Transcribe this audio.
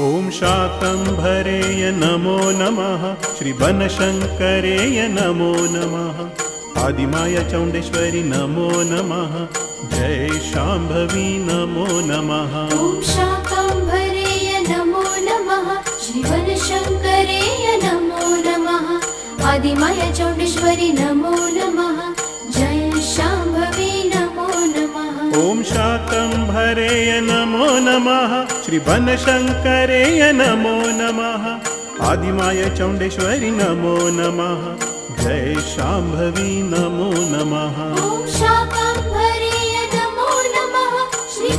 ॐ शाकम्भरेय नमो नमः। श्री बनशङ्करेय नमो नमः। आदिमाया चौण्डेश्वरी नमो नमः। जय शाम्भवी नमो नमः। ॐ शाकम्भरेय नमो नमः। श्री बनशङ्करेय नमो नमः। आदिमाया चौण्डेश्वरी नमो नमः। जय शाम्भवी नमो नमः। ॐ शाकम्भरेय नमो नमः। श्री बनशङ्करेय नमो नमः। आदिमाया चौण्डेश्वरी नमो नमः। जय शाम्भवी नमो नमः। ॐ शाकम्भरेय नमो नमः। श्री